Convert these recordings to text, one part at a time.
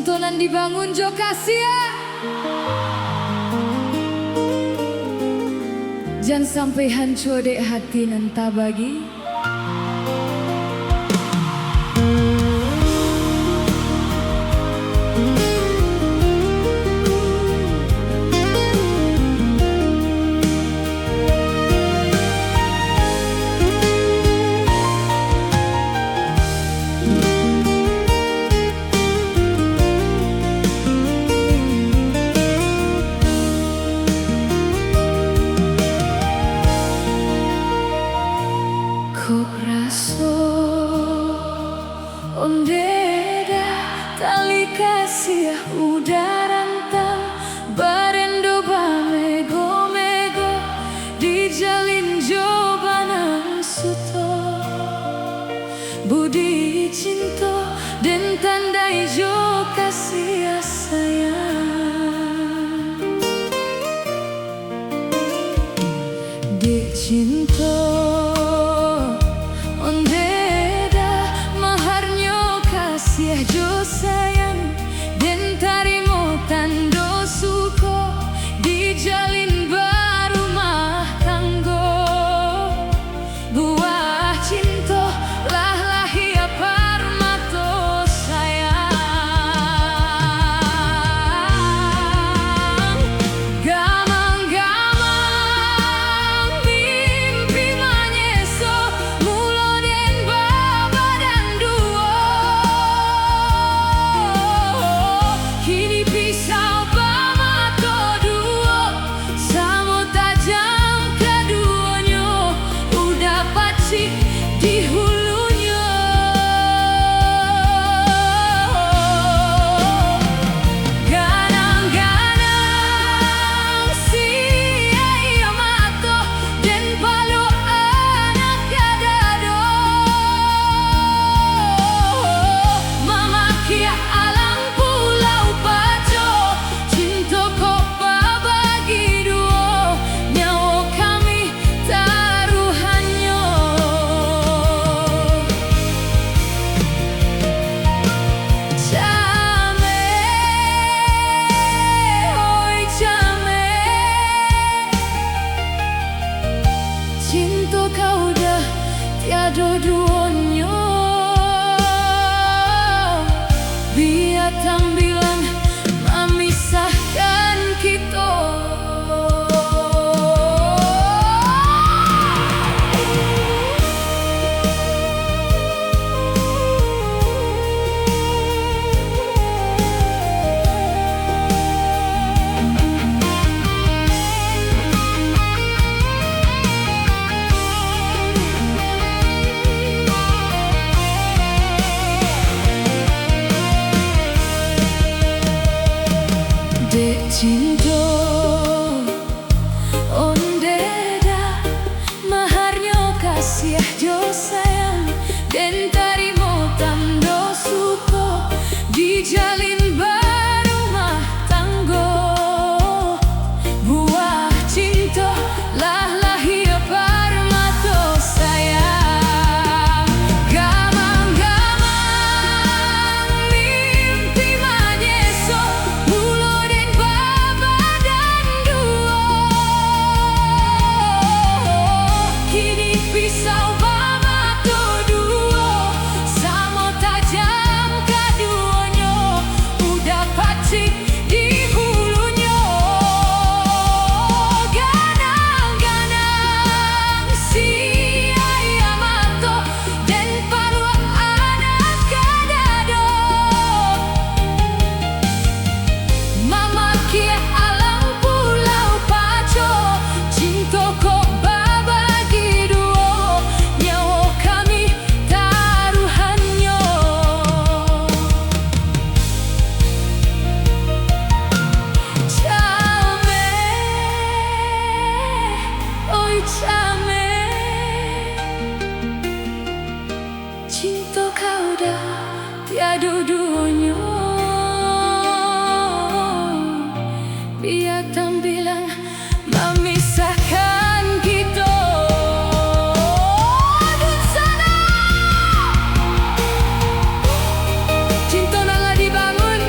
Cintonan dibangun jo kasia. Jangan sampai hancur dek hati nenta bagi. Kok raso ondeda tali kasih udah rantang barendo bamego-mego dijalin jobanan suto budi cinta dan tandai jo kasih sayang di cinta jo sayang dan tarimo tando suko dijalin barumah tanggo buah cinta lah lahia parmato sayang gamang-gamang mimpi manyeso mulo den baba dan duo pisau pamato duo samo tajam keduanya udah pacik di hulunya ganang-ganang si iya mato dan palo anak kadado mama kia alam pulau cinta kau dah tiada duanya biar tambilan memisahkan kita dek cinta ondeda maharnya kasih jo sayang dan tarimo tando suko dijalin barumah tanggo buah cinta lah lahia parmato sayang gamang-gamang mimpi manyeso mulo den baba dan duo kini pisau pamato duo samo tajam keduanya udah pacik di hulunya ganang-ganang si ayah mato dan palu anak kadado mama kia alam pulau paco cinta kok babagi duo nyawa kami taruhannya came oi came cinta kau dah tiada duanya biar tampilan memisahkan kita di sana cinta nala dibangun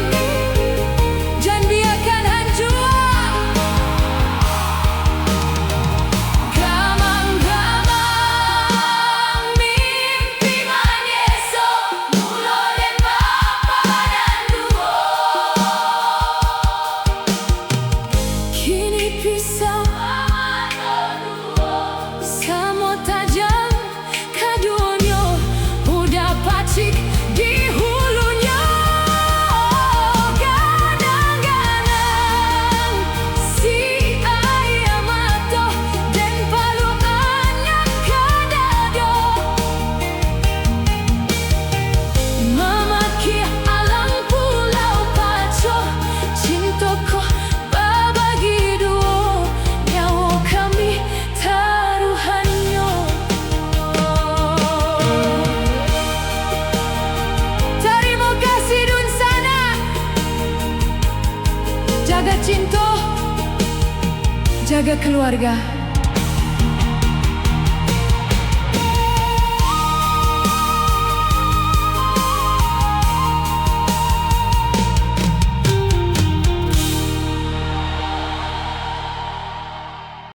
jaga keluarga.